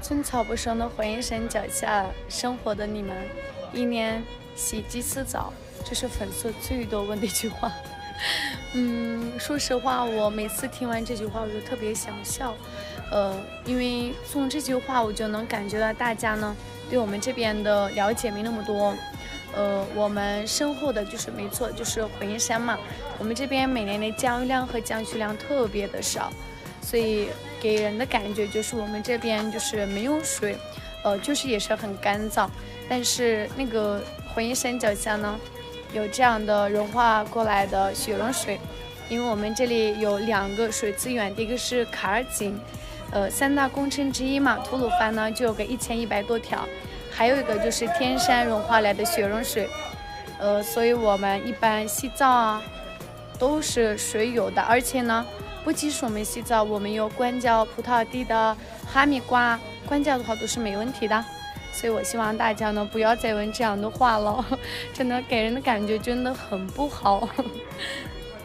寸草不生的火焰山脚下生活的你们，一年洗几次澡？这是粉丝最多问的一句话。说实话，我每次听完这句话，我就特别想笑。因为从这句话我就能感觉到大家呢对我们这边的了解没那么多。我们身后的就是没错，就是火焰山嘛。我们这边每年的降雨量和降雪量特别的少，所以给人的感觉就是我们这边就是没有水，就是也是很干燥。但是那个火焰山脚下呢，有这样的融化过来的雪融水。因为我们这里有2个水资源，第一个是卡尔井，3大工程之一嘛，吐鲁番呢就有个1100多条，还有一个就是天山融化来的雪融水。所以我们一般洗澡啊都是水有的，而且呢不仅是我们洗澡，我们有关胶、葡萄地的、哈密瓜，关胶的话都是没问题的。所以我希望大家呢不要再问这样的话了，真的给人的感觉真的很不好。